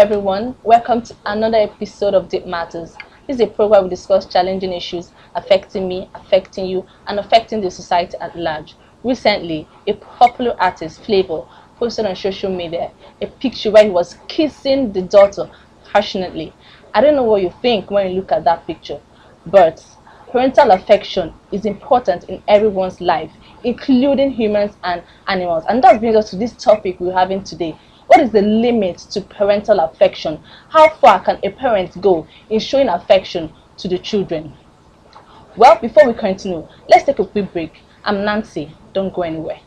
everyone, welcome to another episode of Deep Matters. This is a program where we discuss challenging issues affecting me, affecting you, and affecting the society at large. Recently, a popular artist, Flavor, posted on social media a picture where he was kissing the daughter passionately. I don't know what you think when you look at that picture, but parental affection is important in everyone's life, including humans and animals. And that brings us to this topic we're having today. What is the limit to parental affection? How far can a parent go in showing affection to the children? Well, before we continue, let's take a quick break. I'm Nancy. Don't go anywhere.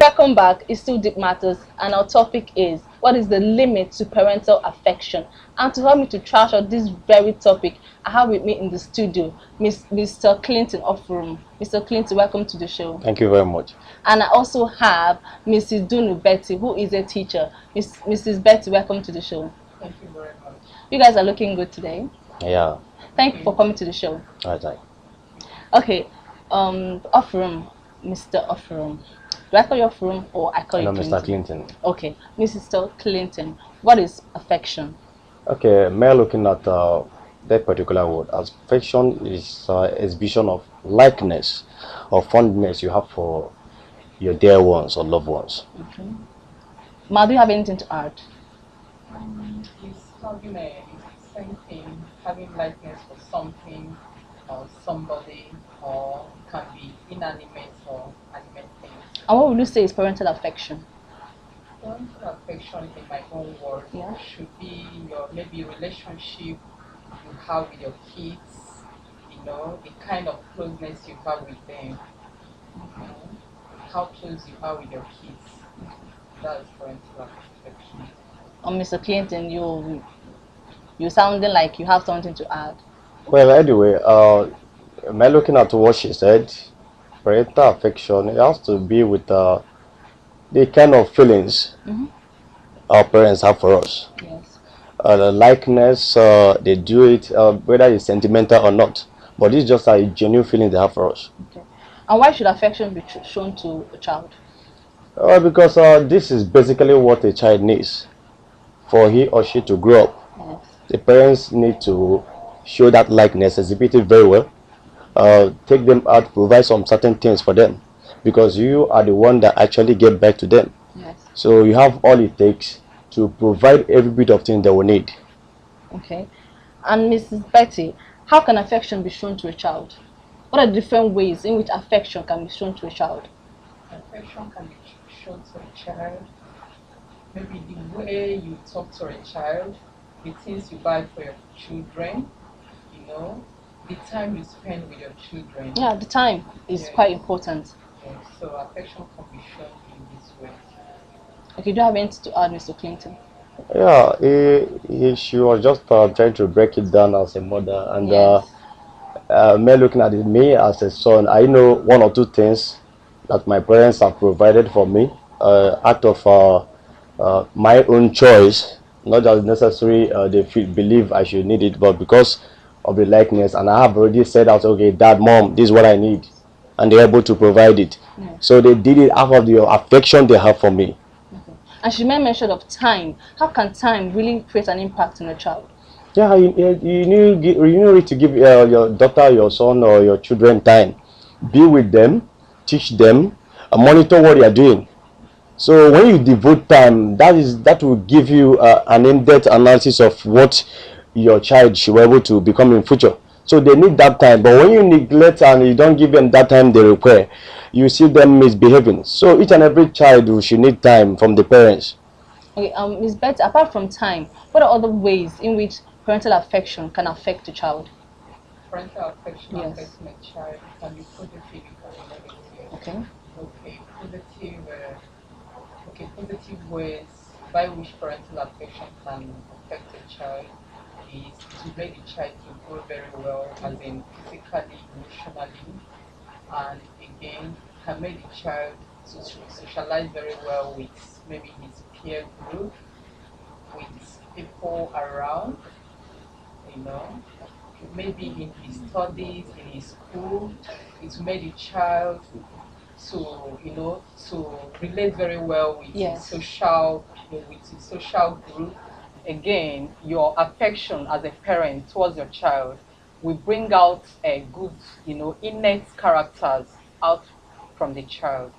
Welcome back. It's still Deep Matters, and our topic is what is the limit to parental affection? And to help me to trash out this very topic, I have with me in the studio Mr. Clinton of room. Mr. Clinton, welcome to the show. Thank you very much. And I also have Mrs. Dunu Betty, who is a teacher. Mrs. Betty, welcome to the show. Thank you very much. You guys are looking good today. Yeah. Thank you for coming to the show. Right. Okay, off room, Mr. Off room. Do I call you off room or I call you Clinton? Mr. Clinton. Okay, Mr. Clinton, what is affection? Okay, me looking at that particular word. Affection is exhibition of likeness or fondness you have for your dear ones or loved ones. Okay. Ma, do you have anything to add? It's having it's the same thing, having likeness for something or somebody, or can be inanimate or animate things. And what would you say is parental affection? Parental affection, in my own word, should be your maybe relationship you have with your kids, the kind of closeness you have with them, how close you are with your kids. That is parental affection. Mr. Clinton, you sounding like you have something to add. Well, anyway, me looking at what she said, parental affection, it has to be with the kind of feelings our parents have for us. Yes. The likeness, they do it, whether it's sentimental or not. But it's just a genuine feeling they have for us. Okay. And why should affection be shown to a child? Because this is basically what a child needs for he or she to grow up. Yes. The parents need to show that likeness, exhibit it very well, take them out, provide some certain things for them, because you are the one that actually get back to them. Yes. So you have all it takes to provide every bit of thing they will need. Okay. And Mrs. Betty, how can affection be shown to a child? What are the different ways in which affection can be shown to a child? Affection can be shown to a child. Maybe the way you talk to a child, the things you buy for your children, the time you spend with your children. Yeah, the time is quite important. Yeah, so affection can be shown in this way. Okay, do you have anything to add, Mr. Clinton? Yeah, she was just trying to break it down as a mother, and yes. me looking at it, me as a son, I know one or two things that my parents have provided for me, out of my own choice, not just necessary they believe I should need it, but because of the likeness, and I have already said out, okay, dad, mom, this is what I need, and they're able to provide it. Yes. So they did it out of the affection they have for me. Okay. And she made mention of time. How can time really create an impact on a child? Yeah, you need to give your daughter, your son, or your children time. Be with them, teach them, monitor what they are doing. So when you devote time, that will give you an in-depth analysis of what your child should be able to become in future. So they need that time. But when you neglect and you don't give them that time they require, you see them misbehaving. So each and every child should need time from the parents. Okay, Ms. Betty, apart from time, what are other ways in which parental affection can affect a child? Parental affection affects my child. It can be positive, it can be negative. Okay. Positive ways by which parental affection can affect a child is to make the child to grow very well, as in physically, emotionally, and again can make the child to socialize very well with maybe his peer group, with people around, maybe in his studies, in his school, it made the child to, to relate very well with his Yes. social, with his social group. Again, your affection as a parent towards your child will bring out a good, innate characters out from the child.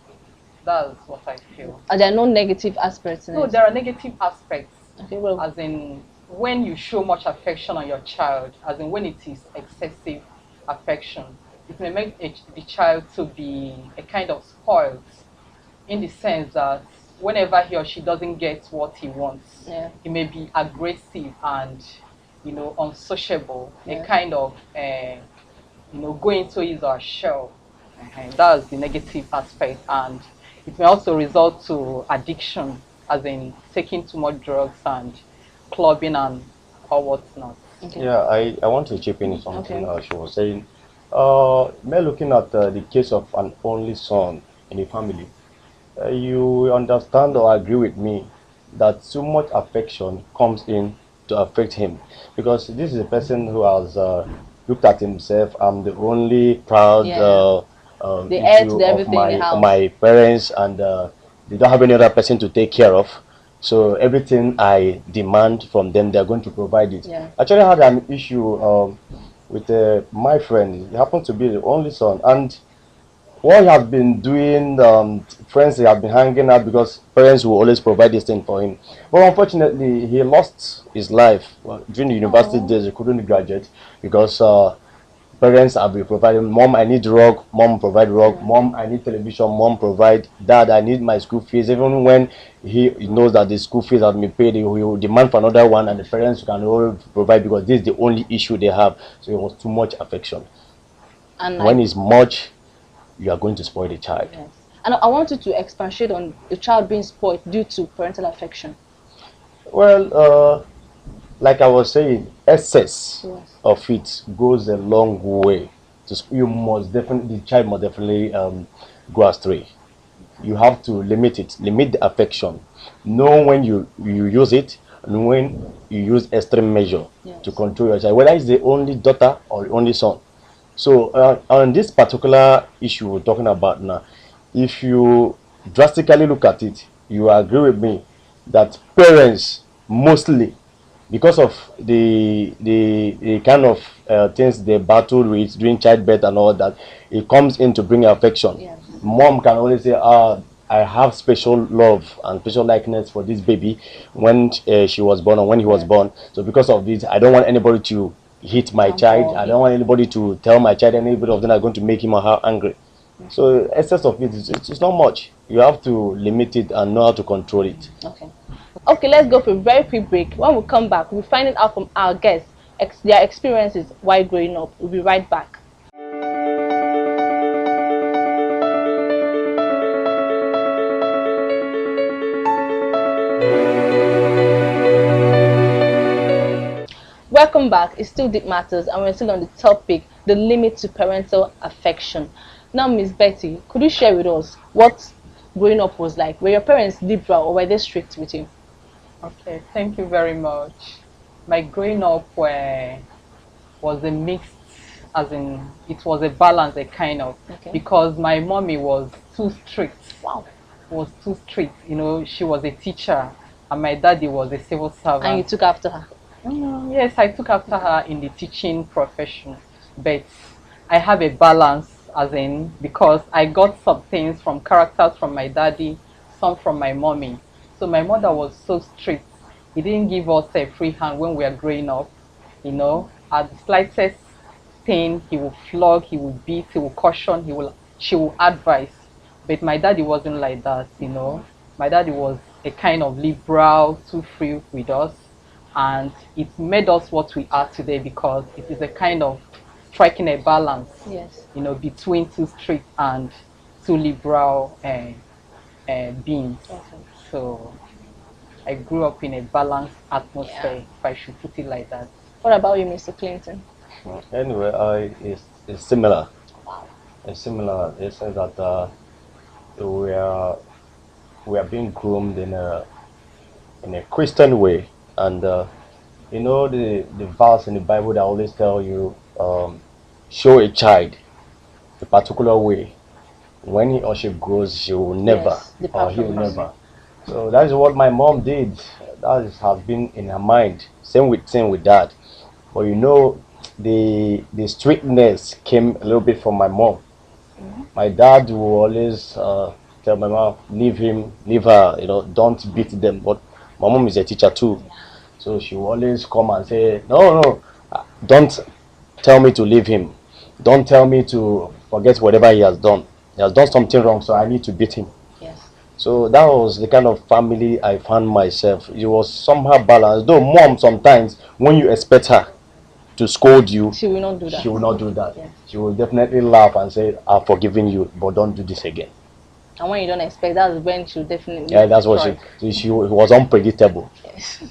That's what I feel. Are there no negative aspects in No, it? there are negative aspects. Okay, well, As in, when you show much affection on your child, as in when it is excessive affection, it may make the child to be a kind of spoiled, in the sense that whenever he or she doesn't get what he wants, yeah. he may be aggressive and, unsociable, a Yeah. kind of, go into his or her shell. That's the negative aspect, and it may also result to addiction, as in taking too much drugs and clubbing and or whatnot. Okay. Yeah, I want to chip in something Okay. she was saying. Me looking at the case of an only son in a family, you understand or agree with me that too much affection comes in to affect him, because this is a person who has looked at himself. I'm the only proud Yeah. The heir to issue of everything in the house. my parents, and they don't have any other person to take care of. So everything I demand from them, they're going to provide it. Yeah. Actually, I had an issue with my friend. He happened to be the only son, and what he has been doing, friends he have been hanging out, because parents will always provide this thing for him. But unfortunately, he lost his life during the university Oh. days. He couldn't graduate because parents have been providing. Mom, I need rug. Mom, provide rug. Yeah. Mom, I need television. Mom, provide. Dad, I need my school fees. Even when he knows that the school fees have been paid, he will demand for another one, and the parents can all provide, because this is the only issue they have. So it was too much affection. And When it's much, you are going to spoil the child. yes. And I want you to expatiate on the child being spoiled due to parental affection. Well, like I was saying, excess Yes. of it goes a long way. You must definitely, the child must definitely go astray. You have to limit it, limit the affection. Know when you use it, and when you use extreme measure to Yes. control your child, whether it's the only daughter or the only son. So on this particular issue we're talking about now, if you drastically look at it, you agree with me that parents mostly, because of the kind of things they battle with during childbirth and all that, it comes in to bring affection. Yes. Mom can always say, I have special love and special likeness for this baby when she was born, or when he was Yes. born. So because of this, I don't want anybody to hit my child. I don't want anybody to tell my child anybody of them are going to make him or her angry. So excess of it is it's not much. You have to limit it and know how to control it. Okay. Okay, let's go for a very quick break. When we come back, we'll be finding out from our guests their experiences while growing up. We'll be right back. Welcome back. It's still Deep Matters, and we're still on the topic, the limit to parental affection. Now, Miss Betty, could you share with us what growing up was like? Were your parents liberal or were they strict with you? Okay, thank you very much. My growing up was a mixed, as in it was a balance, a kind of, Okay. because my mommy was too strict. Wow. Was too strict. She was a teacher, and my daddy was a civil servant. And you took after her? Yes, I took after her in the teaching profession, but I have a balance, as in, because I got some things from characters from my daddy, some from my mommy. So my mother was so strict. He didn't give us a free hand when we were growing up. At the slightest thing, he will flog, he will beat, he will caution, she will advise. But my daddy wasn't like that. My daddy was a kind of liberal, too free with us, and it made us what we are today, because it is a kind of striking a balance, Yes. between too strict and too liberal beings. Okay. So I grew up in a balanced atmosphere, Yeah. if I should put it like that. What about you, Mr. Clinton? Anyway, it's similar. It's similar. In the sense that we are being groomed in a Christian way, and You know the verse in the Bible that always tell you, show a child a particular way. When he or she grows, she will never, Yes, or depart he will from it. never. So that is what my mom did. Has been in her mind. Same with dad. But you know, the strictness came a little bit from my mom. My dad will always tell my mom, leave him, leave her, don't beat them. But my mom is a teacher too. So she will always come and say, no, no, don't tell me to leave him. Don't tell me to forget whatever he has done. He has done something wrong, so I need to beat him. Yes. So that was the kind of family I found myself. It was somehow balanced. Though mom sometimes, when you expect her to scold you, She will not do that. she will not do that. Yes. She will definitely laugh and say, "I've forgiven you, but don't do this again." And when you don't expect, that's when she'll definitely Yeah, that's what strike. she was unpredictable. Yes.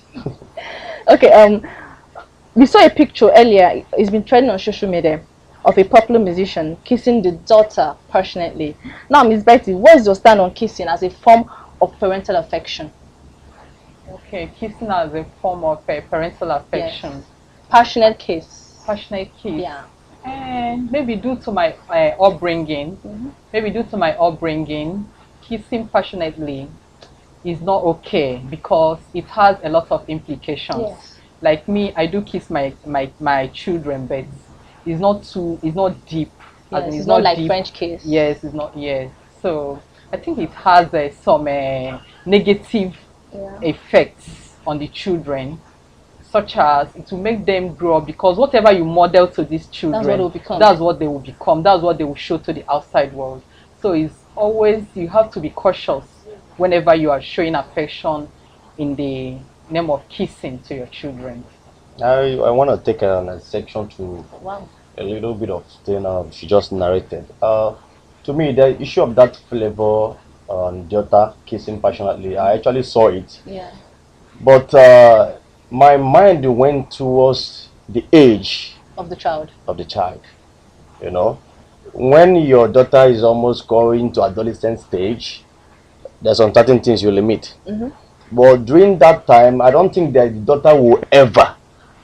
Okay, we saw a picture earlier, it's been trending on social media, of a popular musician kissing the daughter passionately. Now, Miss Betty, what is your stand on kissing as a form of parental affection? Okay, kissing as a form of parental affection. Yes. Passionate kiss. Passionate kiss. Yeah. And maybe due to my upbringing, kissing passionately is not okay because it has a lot of implications. Yes. Like me, I do kiss my children, but it's not deep. As Yes, in, it's not like deep. French kiss. Yes, it's not. Yes, so I think it has some negative effects on the children, such as it will make them grow up, because whatever you model to these children, That's what it will become. that's what they will become, that's what they will show to the outside world. So it's always, you have to be cautious whenever you are showing affection in the name of kissing to your children. I want to take a section to Wow. a little bit of thing she just narrated. To me, the issue of that flavor on daughter kissing passionately, I actually saw it, Yeah. but my mind went towards the age Of the child. of the child. You know, when your daughter is almost going to adolescent stage, there's some certain things you limit. But during that time, I don't think that the daughter will ever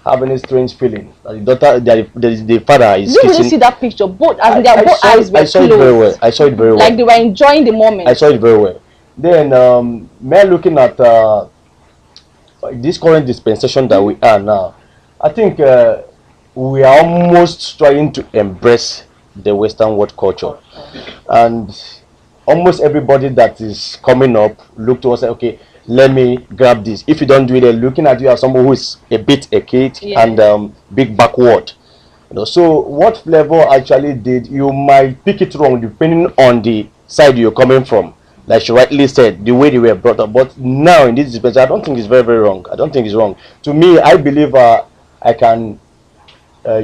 have any strange feeling that the daughter, the father is Did you really kissing. see that picture? Both, as in their I both saw eyes it, were I saw closed. it very well. I saw it very well. Like they were enjoying the moment. I saw it very well. Then, me looking at this current dispensation that we are now, I think we are almost trying to embrace the Western world culture, and almost everybody that is coming up look to us like, okay, let me grab this. If you don't do it, they're looking at you as someone who is a bit a kid and big backward. So what flavor actually did, you might pick it wrong depending on the side you're coming from. Like she rightly said, the way they were brought up. But now in this dispensation, I don't think it's very, very wrong. I don't think it's wrong. To me, I believe I can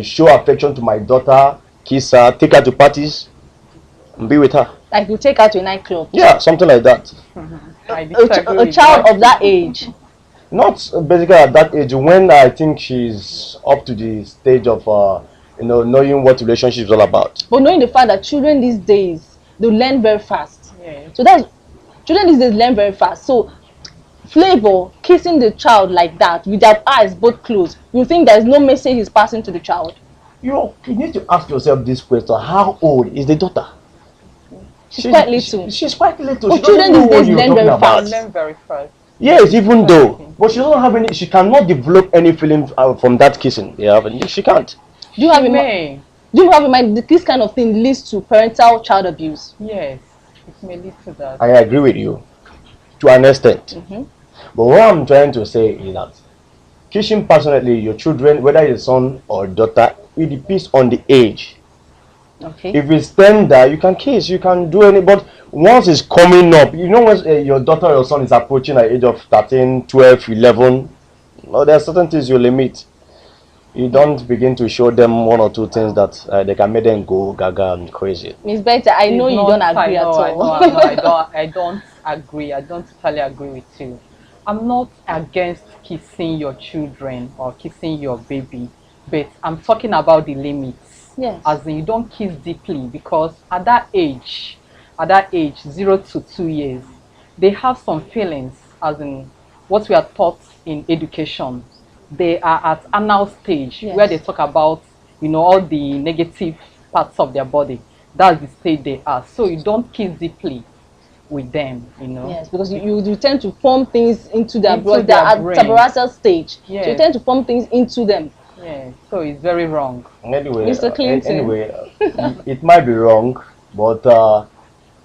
show affection to my daughter, kiss her, take her to parties, and be with her. Like you take her to a nightclub. Yeah, something like that. A child of that age. Not basically at that age, when I think she's up to the stage of knowing what relationship is all about. But knowing the fact that children these days, they learn very fast. Yeah. So that's, children these days learn very fast. So flavor kissing the child like that with their eyes both closed, you think there's no message is passing to the child? You need to ask yourself this question: how old is the daughter? She's quite little. She's quite little. But She doesn't children know these what days you're learn talking very about. fast. Learn very fast. Yes, even though, but she doesn't have any. She cannot develop any feeling from that kissing. Yeah, she can't. Do you have in May. mind? Do you have in mind this kind of thing leads to parental child abuse? Yes, it may lead to that. I agree with you to an extent. But what I'm trying to say is that kissing passionately your children, whether it's son or daughter, it depends on the age. Okay. If it's tender, you can kiss, you can do any, but once it's coming up, you know, when your daughter or your son is approaching the age of 13, 12, 11, well, there are certain things you limit. You don't begin to show them one or two things that they can make them go gaga and crazy. Miss Betty, I know you don't agree at all. I don't agree. I don't totally agree with you. I'm not against kissing your children or kissing your baby, but I'm talking about the limits. Yes. As in, you don't kiss deeply, because at that age, 0 to 2 years, they have some feelings, as in what we are taught in education. they are at anal stage, Yes. where they talk about, all the negative parts of their body. That's the stage they are. So you don't kiss deeply with them, Yes, because you tend to form things into their brain. They're their at brain. tabernacle stage. Yes. So you tend to form things into them. Yeah, so it's very wrong. Anyway, Mr. Clinton. It might be wrong, but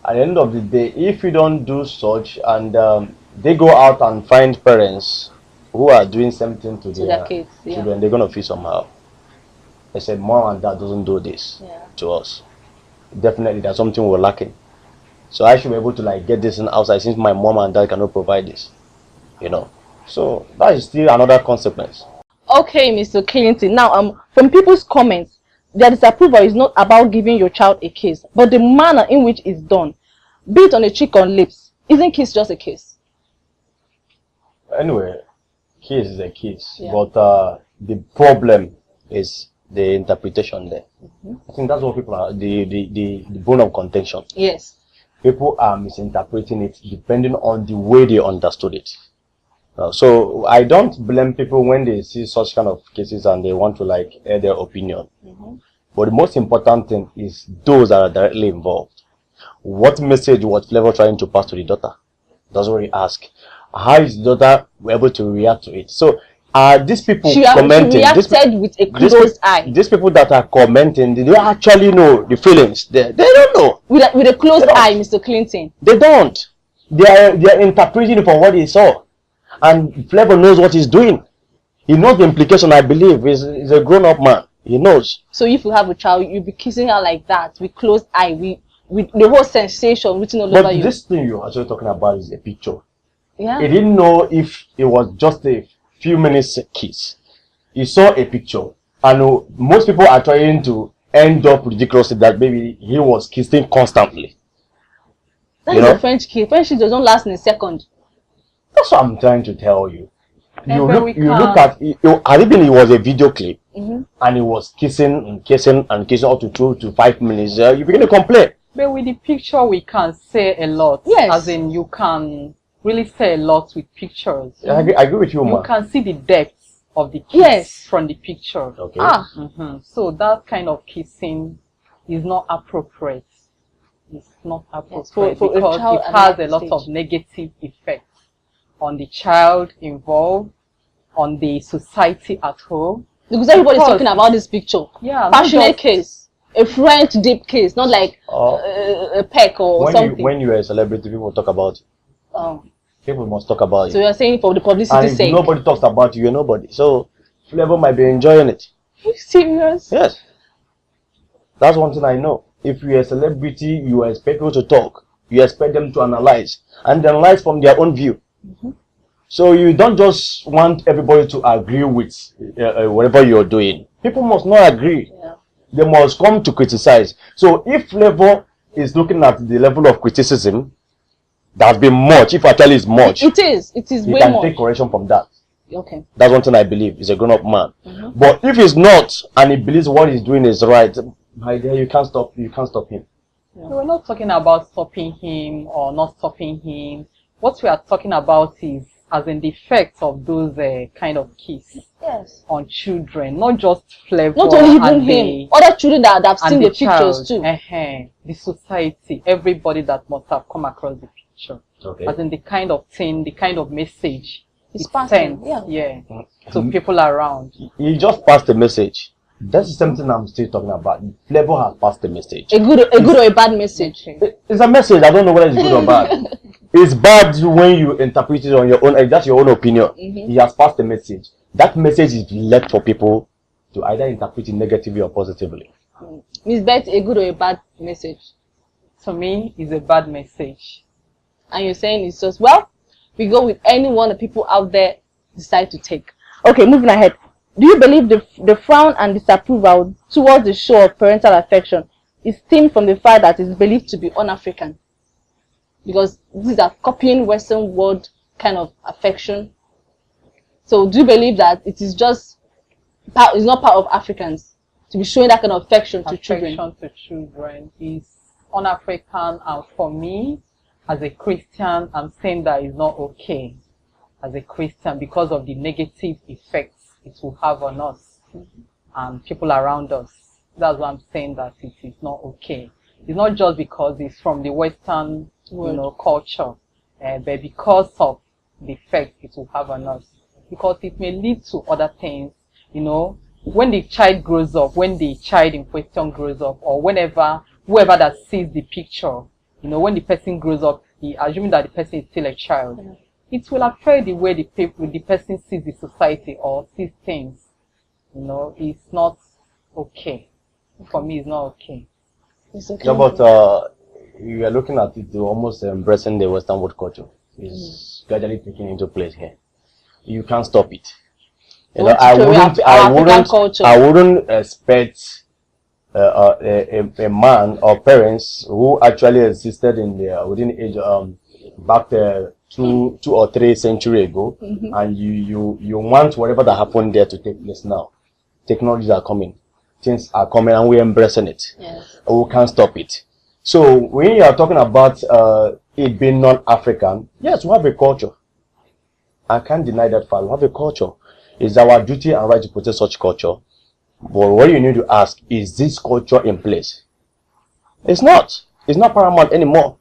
at the end of the day, if you don't do such and they go out and find parents who are doing something to their kids, children, they're gonna feel somehow. They said, "Mom and dad doesn't do this to us." Definitely, there's something we're lacking. So I should be able to like get this in outside since my mom and dad cannot provide this. So that is still another consequence. Okay, Mr. Clinton. Now, from people's comments, their disapproval is not about giving your child a kiss, but the manner in which it's done. Be it on a cheek or lips, isn't kiss just a kiss? Anyway, kiss is a kiss, but the problem is the interpretation there. I think that's what people are the bone of contention. Yes. People are misinterpreting it depending on the way they understood it. So I don't blame people when they see such kind of cases and they want to like air their opinion. But the most important thing is those that are directly involved. What message was Flavor trying to pass to the daughter? Doesn't really ask. How is the daughter able to react to it? So these people commenting, she reacted with a closed eye. These people that are commenting, they actually know the feelings. They don't know. With a closed eye, Mr. Clinton. They don't. They are interpreting it for what they saw. And Flavor knows what he's doing. He knows the implication, I believe. He's a grown-up man. He knows. So if you have a child, you'll be kissing her like that, with closed eye, with the whole sensation written all over you. But this thing you're actually talking about is a picture. Yeah. He didn't know if it was just a few minutes kiss. He saw a picture. And most people are trying to end up ridiculously that maybe he was kissing constantly. That is a French kiss. French kiss doesn't last in a second. That's what I'm trying to tell you. You look at it. I think it was a video clip, and he was kissing and kissing and kissing up to 2 to 5 minutes. You begin to complain. But with the picture, we can say a lot. Yes. As in, you can really say a lot with pictures. I agree with you, You man. can see the depth of the kiss from the picture. Okay. So that kind of kissing is not appropriate. It's not appropriate for a because child it at has that a lot stage. of negative effects on the child involved, on the society at home. Because everybody's talking about this picture. Yeah. Passionate kiss. A French deep kiss, not like a peck or something. When you're a celebrity, people talk about you. People must talk about So you. you're saying for the publicity And if sake. nobody talks about you, you're nobody. So Flavor might be enjoying it. Are you serious? Yes. That's one thing I know. If you're a celebrity, you expect people to talk. You expect them to analyze. And analyze from their own view. So you don't just want everybody to agree with whatever you're doing. People must not agree. Yeah. They must come to criticize. So if Flavor is looking at the level of criticism, that's been much. If actually it's much, It is he way can more. take correction from that. Okay. That's one thing I believe. He's a grown-up man. But if he's not and he believes what he's doing is right, my dear, you can't stop him. We're not talking about stopping him or not stopping him. What we are talking about is as in the effects of those kind of kiss on children, not just Flavor. Not only even and him, other children that have seen the pictures child, too. The society, everybody that must have come across the picture. Okay. As in the kind of thing, the kind of message It's it passing, sends, to people around. He just passed the message. That's something I'm still talking about. Flavor has passed the message. A good or a bad message. It's a message. I don't know whether it's good or bad. It's bad when you interpret it on your own. That's your own opinion. He has passed the message. That message is left for people to either interpret it negatively or positively. Miss Beth, a good or a bad message? To me, it's a bad message. And you're saying it's just, well, we go with any one the people out there decide to take. Okay, moving ahead. Do you believe the frown and disapproval towards the show of parental affection is stemmed from the fact that it's believed to be un-African? Because these are copying Western world kind of affection. So do you believe that it is just it's not part of Africans to be showing that kind of affection to children? Affection to children is un-African, and for me, as a Christian, I'm saying that is not okay as a Christian because of the negative effects it will have on us and people around us. That's why I'm saying that it is not okay. It's not just because it's from the Western, culture, but because of the effect it will have on us. Because it may lead to other things, when the child grows up, when the child in question grows up, or whoever that sees the picture, when the person grows up, assuming that the person is still a child, it will affect the way the person sees the society or sees things. It's not okay. For me, it's not okay. It's okay. Yeah, but you are looking at it almost embracing the Western world culture. It's gradually taking into place here. You can't stop it. I wouldn't expect a man or parents who actually existed in the within the age back 2 or 3 centuries ago, and you want whatever that happened there to take place now. Technologies are coming, things are coming, and we're embracing it. Yes. We can't stop it. So when you are talking about it being non-African, yes, we have a culture. I can't deny that fact. We have a culture. It's our duty and right to protect such culture. But what you need to ask, is this culture in place? It's not. It's not paramount anymore.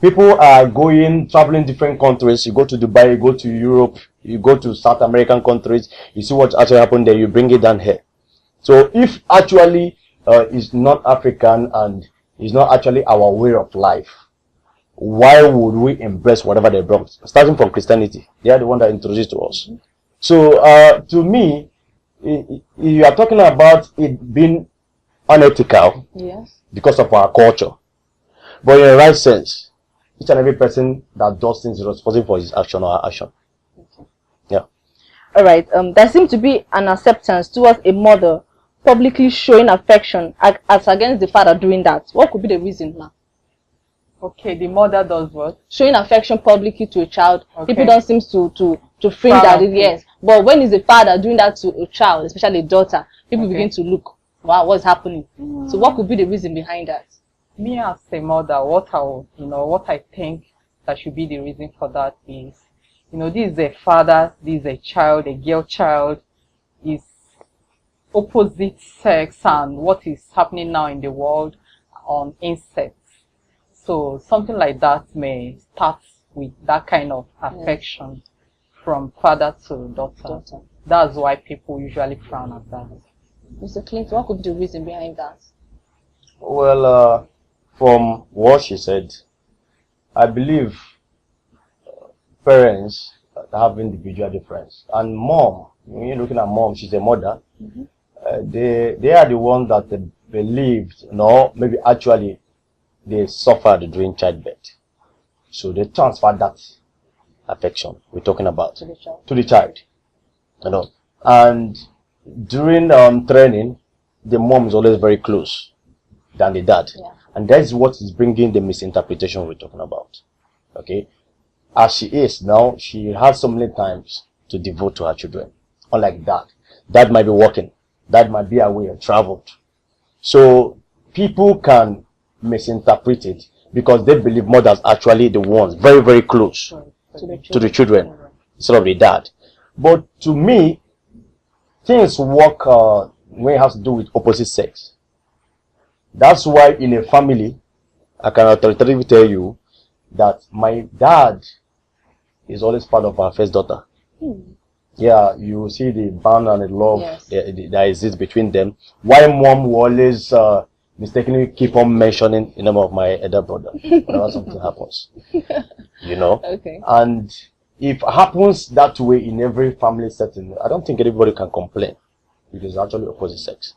People are traveling different countries. You go to Dubai, you go to Europe, you go to South American countries, you see what actually happened there, you bring it down here. So if actually it's not African and it's not actually our way of life, why would we embrace whatever they brought? Starting from Christianity, they are the one that introduced to us. So to me, you are talking about it being unethical, yes, because of our culture. But in the right sense, each and every person that does things is responsible for his action or her action. okay. Yeah. All right. There seems to be an acceptance towards a mother publicly showing affection as against the father doing that. What could be the reason now? Okay, the mother does what? Showing affection publicly to a child. Okay. People don't seem to think that yes. But when is a father doing that to a child, especially a daughter, people begin to look, wow, what's happening? So what could be the reason behind that? Me as a mother, what I think that should be the reason for that is, this is a father, this is a child, a girl child, is opposite sex and what is happening now in the world on incest. So something like that may start with that kind of affection from father to daughter. That's why people usually frown at that. Mr. Clinton, what could be the reason behind that? Well, from what she said, I believe parents have individual difference. And mom, when you're looking at mom, she's a mother. They are the ones that they believed, maybe actually they suffered during childbirth. So they transfer that affection we're talking about to the child. And during training, the mom is always very close than the dad. And that's what is bringing the misinterpretation we're talking about. Okay? As she is now, she has so many times to devote to her children. Unlike that. Dad might be working. Dad might be away or traveled. So people can misinterpret it because they believe mothers actually the ones very, very close to the children instead of the dad. But to me, things work when it has to do with opposite sex. That's why in a family, I can authoritatively tell you that my dad is always part of our first daughter. Yeah, you see the bond and the love that exists between them. Why mom will always mistakenly keep on mentioning the name of my elder brother whenever something happens. Okay. And if it happens that way in every family setting, I don't think anybody can complain because it's actually opposite sex.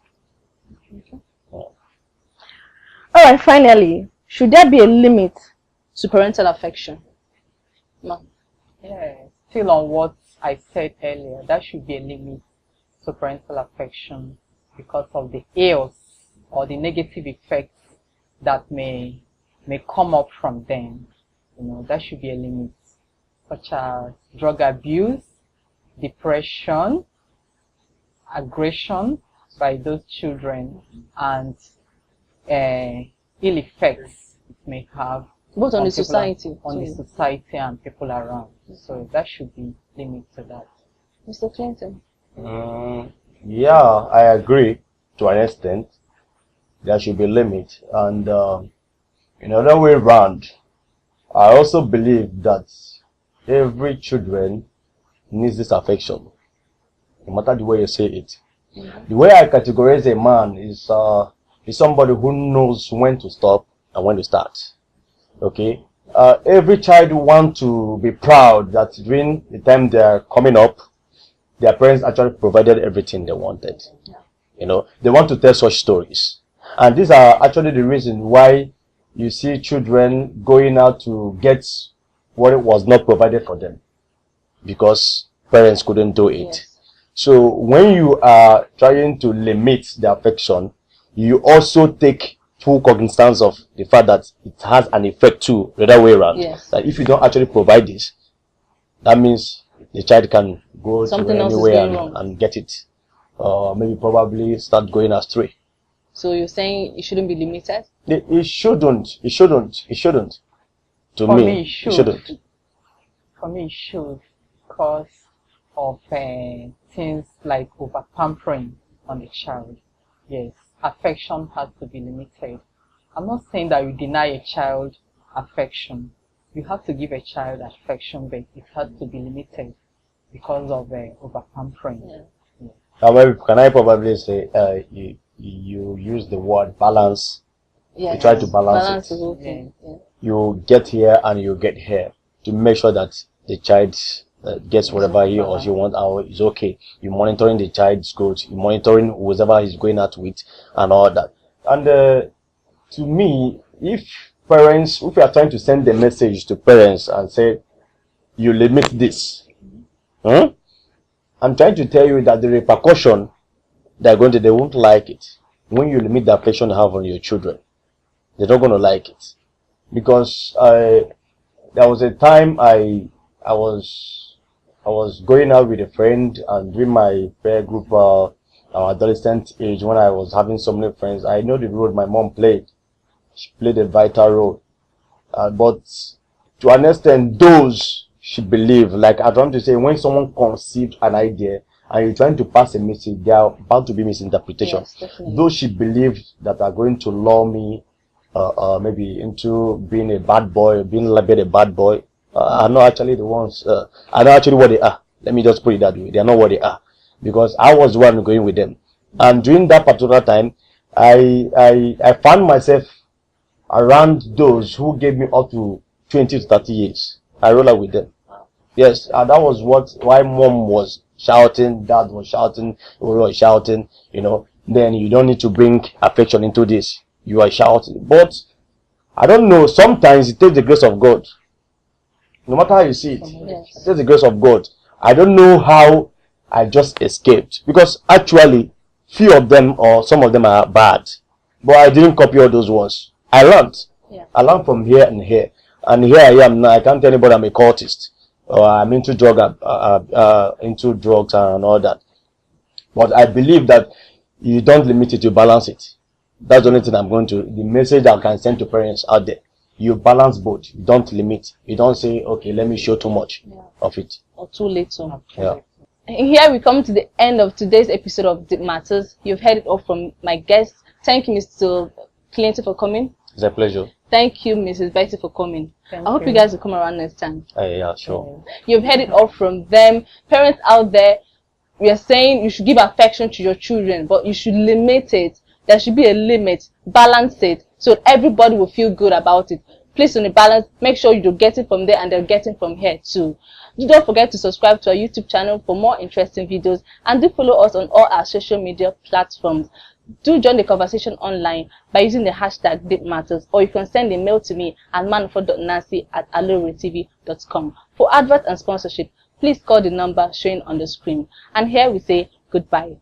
Okay. All right, finally, should there be a limit to parental affection? Ma? Yeah, still on what I said earlier, there should be a limit to parental affection because of the ills or the negative effects that may come up from them. There should be a limit, such as drug abuse, depression, aggression by those children, and ill effects it may have both on the society, the society and people around. So that should be limit to that. Mr. Clinton. Yeah, I agree to an extent. There should be limit, and in other way round, I also believe that every children needs this affection, no matter the way you say it. The way I categorize a man is somebody who knows when to stop and when to start. Okay. Every child want to be proud that during the time they are coming up, their parents actually provided everything they wanted. They want to tell such stories, and these are actually the reason why you see children going out to get what was not provided for them because parents couldn't do it. Yes. So when you are trying to limit the affection, you also take full cognizance of the fact that it has an effect too, the other way around. Yes. That if you don't actually provide this, that means the child can go Something to else is anywhere going wrong. and get it. Maybe probably start going astray. So you're saying it shouldn't be limited? It shouldn't. It shouldn't. It shouldn't. To For me, me, it should. shouldn't. For me, it should, because of things like over pampering on the child. Yes, affection has to be limited. I'm not saying that you deny a child affection. You have to give a child affection, but it has to be limited because of over pampering. Yeah. However, can I probably say you use the word balance? Yes. You try to balance the it. whole thing. Yeah. Yeah. You get here and you get here to make sure that the child gets whatever he or she wants or is okay. You're monitoring the child's growth. You're monitoring whoever he's going out with and all that. And to me, if you are trying to send a message to parents and say, you limit this, I'm trying to tell you that the repercussion they won't like it. When you limit the affection you have on your children, they're not going to like it. Because there was a time I was going out with a friend, and during my prayer group, our adolescent age, when I was having so many friends, I know the role my mom played. She played a vital role. But to an extent, those she believed, like I want to say, when someone conceived an idea and you're trying to pass a message, there are bound to be misinterpretation. Yes, definitely. Those she believed that are going to lure me maybe into being a bad boy, being labeled a bad boy, are not actually the ones, are not actually what they are. Let me just put it that way. They are not what they are. Because I was the one going with them. And during that particular time, I found myself around those who gave me up to 20 to 30 years. I roll out with them. Yes, and that was why mom was shouting, dad was shouting, we were shouting, then you don't need to bring affection into this. You are shouting. But I don't know, sometimes it takes the grace of God. No matter how you see it, Yes. it takes the grace of God. I don't know how I just escaped. Because actually, few of them or some of them are bad. But I didn't copy all those ones. I learned. Yeah. I learned from here and here. And here I am now. I can't tell anybody I'm a cultist. Or I'm into into drugs and all that. But I believe that you don't limit it, you balance it. That's the only thing the message I can send to parents out there. You balance both. You don't limit. You don't say, okay, let me show too much of it. Or too little. Yeah. And here we come to the end of today's episode of Deep Matters. You've heard it all from my guests. Thank you, Mr. Clinton, for coming. It's a pleasure. Thank you, Mrs. Betty, for coming. Thank I hope you guys will come around next time. Yeah, sure. You've heard it all from them. Parents out there, we are saying you should give affection to your children, but you should limit it. There should be a limit. Balance it so everybody will feel good about it. Place on the balance. Make sure you don't get it from there and they're getting from here too. Don't forget to subscribe to our YouTube channel for more interesting videos, and do follow us on all our social media platforms. Do join the conversation online by using the hashtag DeepMatters, or you can send a mail to me at manafort.nancy@aloretv.com. For advert and sponsorship, please call the number showing on the screen. And here we say goodbye.